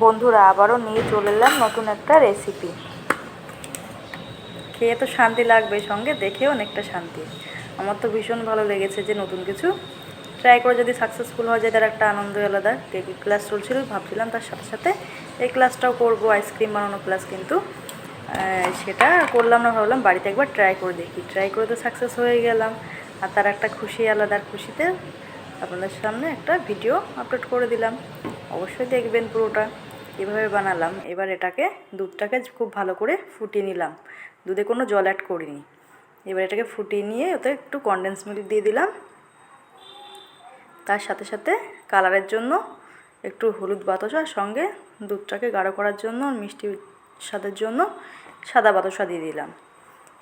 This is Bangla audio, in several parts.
বন্ধুরা আবারও নিয়ে চলে এলাম নতুন একটা রেসিপি। খেয়ে তো শান্তি লাগবে, সঙ্গে দেখেও অনেকটা শান্তি। আমার তো ভীষণ ভালো লেগেছে যে নতুন কিছু ট্রাই করে যদি সাকসেসফুল হয়ে যায় তার একটা আনন্দ আলাদা। কেকের ক্লাস চলছিল, ভাবছিলাম তার সাথে সাথে এই ক্লাসটাও করবো, আইসক্রিম বানানো ক্লাস, কিন্তু সেটা করলাম না। ভাবলাম বাড়িতে একবার ট্রাই করে দেখি। ট্রাই করে তো সাকসেস হয়ে গেলাম, আর তার একটা খুশি আলাদা। খুশিতে আপনাদের সামনে একটা ভিডিও আপলোড করে দিলাম, অবশ্যই দেখবেন পুরোটা কীভাবে বানালাম। এবার এটাকে দুধটাকে খুব ভালো করে ফুটিয়ে নিলাম, দুধে কোনো জল অ্যাড করিনি। এবার এটাকে ফুটিয়ে নিয়ে ওতে একটু কনডেন্স মিল্ক দিয়ে দিলাম, তার সাথে সাথে কালারের জন্য একটু হলুদ বাতাসা, সঙ্গে দুধটাকে গাঢ় করার জন্য মিষ্টি স্বাদের জন্য সাদা বাতাসা দিয়ে দিলাম।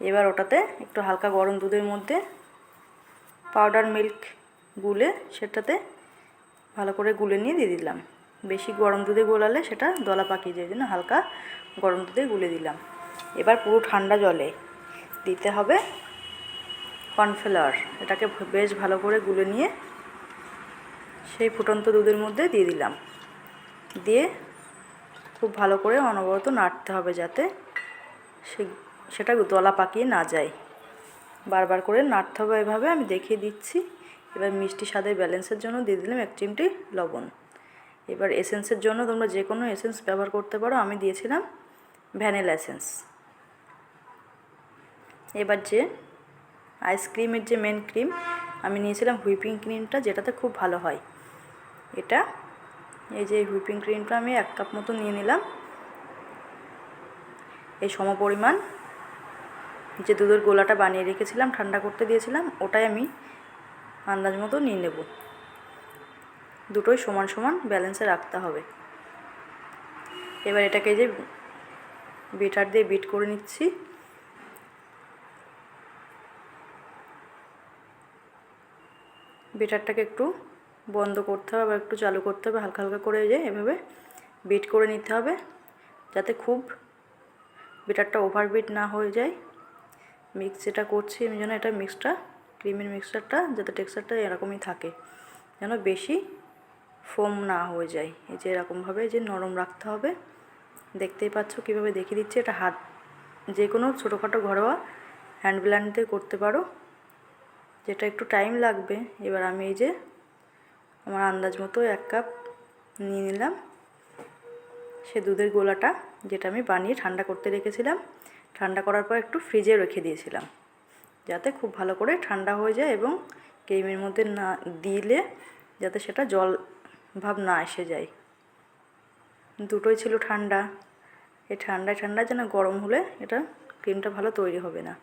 এবার ওটাতে একটু হালকা গরম দুধের মধ্যে পাউডার মিল্ক গুলে সেটাতে ভালো করে গুলে নিয়ে দিয়ে দিলাম। বেশি গরম দুধে গোলালে সেটা দলা পাকিয়ে যায়, জন্য হালকা গরম দুধে গুলে দিলাম। এবার পুরো ঠান্ডা জলে দিতে হবে কর্নফ্লাওয়ার। এটাকে বেশ ভালো করে গুলে নিয়ে সেই ফুটন্ত দুধের মধ্যে দিয়ে দিলাম। দিয়ে খুব ভালো করে অনবরত নাড়তে হবে, যাতে সেটা দলা পাকিয়ে না যায়। বারবার করে নাড়তে হবে, এভাবে আমি দেখিয়ে দিচ্ছি। এবার মিষ্টি স্বাদের ব্যালেন্সের জন্য দিয়ে দিলাম 1 চিমটি লবণ। এবার এসেন্সের জন্য তোমরা যে কোনো এসেন্স ব্যবহার করতে পারো, আমি দিয়েছিলাম ভ্যানিলা এসেন্স। এবার যে আইসক্রিমের যে মেন ক্রিম, আমি নিয়েছিলাম হুইপিং ক্রিমটা, যেটাতে খুব ভালো হয় এটা। এই যে হুইপিং ক্রিমটা আমি 1 কাপ মতো নিয়ে নিলাম। এই সমপরিমাণ যে দুধের গোলাটা বানিয়ে রেখেছিলাম, ঠান্ডা করতে দিয়েছিলাম, ওটাই আমি আন্দাজ মতো নিয়ে নেব। দুটোই সমান সমান ব্যালেন্সে রাখতে হবে। এবার এটাকে যে বিটার দিয়ে বিট করে নিচ্ছি। বিটারটাকে একটু বন্ধ করতে হবে, আবার একটু চালু করতে হবে, হালকা হালকা করে যে এভাবে বিট করে নিতে হবে, যাতে খুব বিটারটা ওভার বিট না হয়ে যায়। মিক্স যেটা করছি আমি, যেন এটা মিক্সটা ক্রিমের মিক্সচারটা যাতে টেক্সচারটা এরকমই থাকে, যেন বেশি ফোম না হয়ে যায়। এই যে এরকমভাবে যে নরম রাখতে হবে। দেখতেই পাচ্ছ কীভাবে দেখিয়ে দিচ্ছি। এটা হাত যে কোনো ছোটোখাটো ঘরোয়া হ্যান্ড ব্লেন্ড দিয়ে করতে পারো, যেটা একটু টাইম লাগবে। এবার আমি এই যে আমার আন্দাজ মতো 1 কাপ নিয়ে নিলাম সে দুধের গোলাটা, যেটা আমি বানিয়ে ঠান্ডা করতে রেখেছিলাম। ঠান্ডা করার পর একটু ফ্রিজে রেখে দিয়েছিলাম, যাতে খুব ভালো করে ঠান্ডা হয়ে যায়, এবং ক্রিমের মধ্যে না দিলে যাতে সেটা জল ভাব না এসে যায়। দুটোই ছিল ঠান্ডা। এই ঠান্ডায় যেন গরম হলে এটা ক্রিমটা ভালো তৈরি হবে না।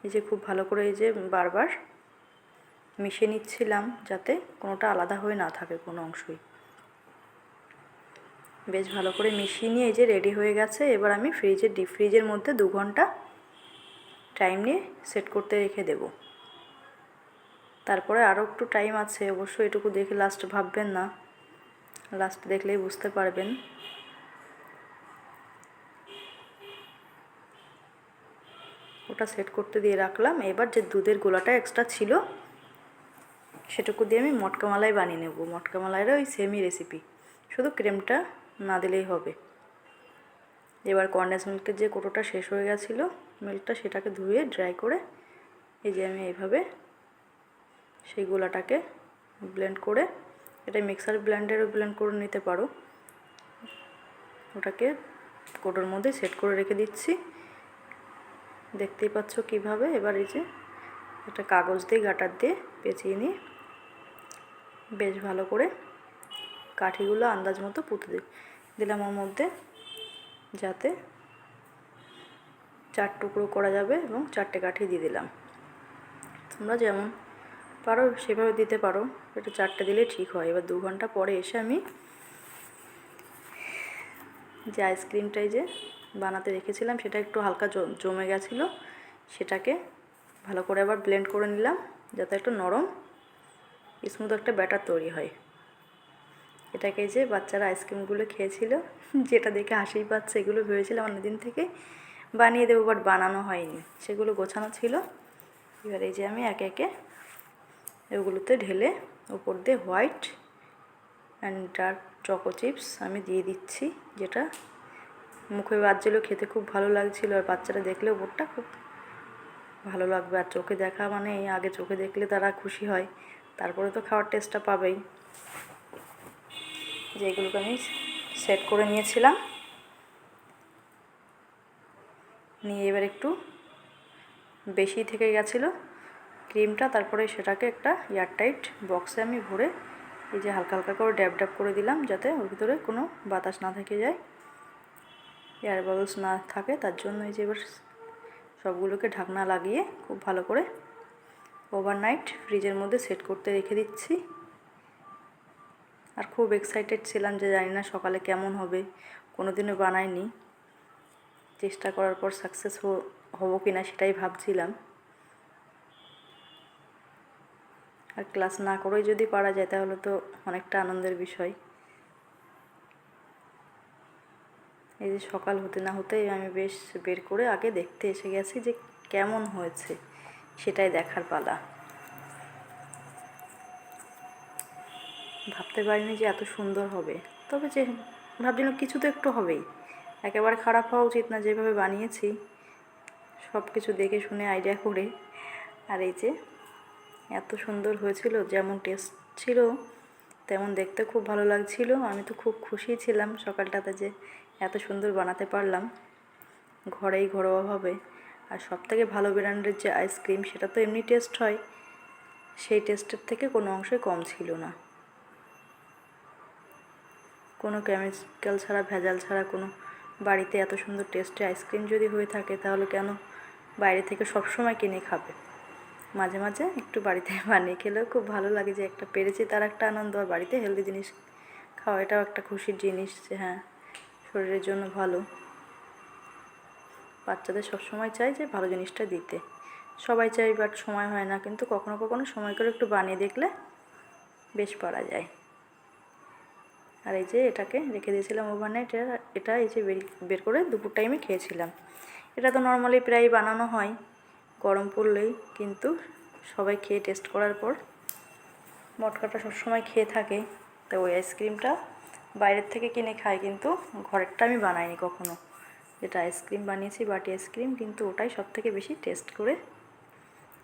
এই যে খুব ভালো করে এই যে বারবার মিশিয়ে নিচ্ছিলাম, যাতে কোনোটা আলাদা হয়ে না থাকে কোনো অংশই। বেশ ভালো করে মিশিয়ে নিয়ে এই যে রেডি হয়ে গেছে। এবার আমি ডিপ ফ্রিজের মধ্যে 2 ঘন্টা টাইম নিয়ে সেট করতে রেখে দেব। তারপরে আরও একটু টাইম আছে, অবশ্যই এটুকু দেখে লাস্ট ভাববেন না, লাস্ট দেখলেই বুঝতে পারবেন। ওটা সেট করতে দিয়ে রাখলাম। এবার যে দুধের গোলাটা এক্সট্রা ছিল সেটুকু দিয়ে আমি মটকা মালাই বানিয়ে নেব। মটকা মালাইয়েরও ওই সেমই রেসিপি, শুধু ক্রিমটা না দিলেই হবে। এবার কনডেন্স মিল্কের যে কোটোটা শেষ হয়ে গেছিলো মিল্কটা, সেটাকে ধুয়ে ড্রাই করে এই যে আমি এইভাবে সেই গোলাটাকে ব্লেন্ড করে, এটা মিক্সার ব্লেন্ডারেও ব্লেন্ড করে নিতে পারো, ওটাকে কোটোর মধ্যে সেট করে রেখে দিচ্ছি। দেখতেই পাচ্ছ কিভাবে। এবার এই যে একটা কাগজ দিয়ে গাটার দিয়ে পেঁচিয়ে নিয়ে বেশ ভালো করে কাঠিগুলো আন্দাজ মতো পুঁতে দিলাম ওর মধ্যে, যাতে 4 টুকরো করা যাবে, এবং 4টে কাঠি দিয়ে দিলাম। তোমরা যেমন পারো সেভাবে দিতে পারো, এটা 4টে দিলে ঠিক হয়। এবার 2 ঘন্টা পরে এসে আমি যে আইসক্রিমটাই যে বানাতে রেখেছিলাম, সেটা একটু হালকা জমে গেছিলো, সেটাকে ভালো করে আবার ব্লেন্ড করে নিলাম, যাতে একটা নরম স্মুথ একটা ব্যাটার তৈরি হয়। এটাকে যে বাচ্চারা আইসক্রিমগুলো খেয়েছিল, যেটা দেখে হাসিই পাচ্ছে, এগুলো ভেবেছিলাম অনেকদিন থেকে বানিয়ে দেবো, বাট বানানো হয়নি, সেগুলো গোছানো ছিল। এবার এই যে আমি একে একে এগুলোতে ঢেলে উপর দিয়ে white and dark choco chips আমি দিয়ে দিচ্ছি, যেটা মুখে বাজছিল, খেতে খুব ভালো লাগছিল। আর বাচ্চারা দেখলেও বোর্ডটা খুব ভালো লাগবে। আর চোখে দেখা মানে আগে চোখে দেখলে তারা খুশি হয়, তারপরে তো খাওয়ার টেস্টটা পাবেই। যেগুলোকে আমি সেট করে নিয়েছিলাম, নিয়ে এবার একটু বেশি থেকে গেছিলো ক্রিমটা, তারপরে সেটাকে একটা এয়ারটাইট বক্সে আমি ভরে এই যে হালকা হালকা করে ড্যাব ড্যাব করে দিলাম, যাতে ওর ভিতরে কোনো বাতাস না থেকে যায়, এয়ার বাবলস না থাকে। তার জন্য এই যে এবার সবগুলোকে ঢাকনা লাগিয়ে খুব ভালো করে ওভারনাইট ফ্রিজের মধ্যে সেট করতে রেখে দিচ্ছি। আর খুব এক্সাইটেড ছিলাম যে জানি না সকালে কেমন হবে, কোনোদিনও বানাইনি, চেষ্টা করার পর সাকসেস হবো কিনা সেটাই ভাবছিলাম। আর ক্লাস না করেই যদি পারা যায় তাহলে তো অনেকটা আনন্দের বিষয়। এই যে সকাল হতে না হতেই আমি বেশ বের করে আগে দেখতে এসে গেছি যে কেমন হয়েছে, সেটাই দেখার পালা। ভাবতে পারিনি যে এত সুন্দর হবে, তবে যে ভাবছিলাম কিছু তো একটু হবেই, একেবারে খারাপ হওয়া উচিত না যেভাবে বানিয়েছি, সব কিছু দেখে শুনে আইডিয়া করে। আর এই যে এত সুন্দর হয়েছিল, যেমন টেস্ট ছিল তেমন দেখতে খুব ভালো লাগছিল। আমি তো খুব খুশি ছিলাম সকালটাতে যে এত সুন্দর বানাতে পারলাম ঘরেই ঘরোয়াভাবে। আর সবথেকে ভালো ব্র্যান্ডের যে আইসক্রিম, সেটা তো এমনি টেস্ট হয়, সেই টেস্টের থেকে কোনো অংশে কম ছিল না। কোনো কেমিক্যাল ছাড়া, ভেজাল ছাড়া, কোনো বাড়িতে এত সুন্দর টেস্টে আইসক্রিম যদি হয়ে থাকে তাহলে কেন বাইরে থেকে সবসময় কিনে খাবে? মাঝে মাঝে একটু বাড়িতে বানিয়ে খেলেও খুব ভালো লাগে, যে একটা পেরেছি তার একটা আনন্দ। আর বাড়িতে হেলদি জিনিস খাওয়া এটাও একটা খুশির জিনিস, যে হ্যাঁ শরীরের জন্য ভালো। বাচ্চাদের সবসময় চাই যে ভালো জিনিসটা দিতে, সবাই চাই, বাট সময় হয় না। কিন্তু কখনো কখনো সময় করে একটু বানিয়ে দেখলে বেশ পারা যায়। আর এই যে এটাকে রেখে দিয়েছিলাম ওভারনাইট, এটা এই যে বের করে দুপুর টাইমে খেয়েছিলাম। এটা তো নর্মালি প্রায় বানানো হয় গরম পড়লেই, কিন্তু সবাই খেয়ে টেস্ট করার পর মটকাটা সবসময় খেয়ে থাকে, তো ওই আইসক্রিমটা বাইরের থেকে কিনে খাই, কিন্তু ঘরেরটা আমি বানাইনি কখনো। যেটা আইসক্রিম বানিয়েছি বাটি আইসক্রিম, কিন্তু ওটাই সব থেকে বেশি টেস্ট করে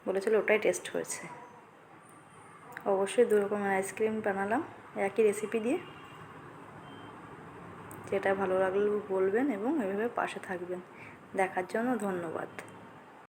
বলেছিল, ওটাই টেস্ট হয়েছে। অবশ্যই দু রকমের আইসক্রিম বানালাম একই রেসিপি দিয়ে। যেটা ভালো লাগলে বলবেন এবং এভাবে পাশে থাকবেন। দেখার জন্য ধন্যবাদ।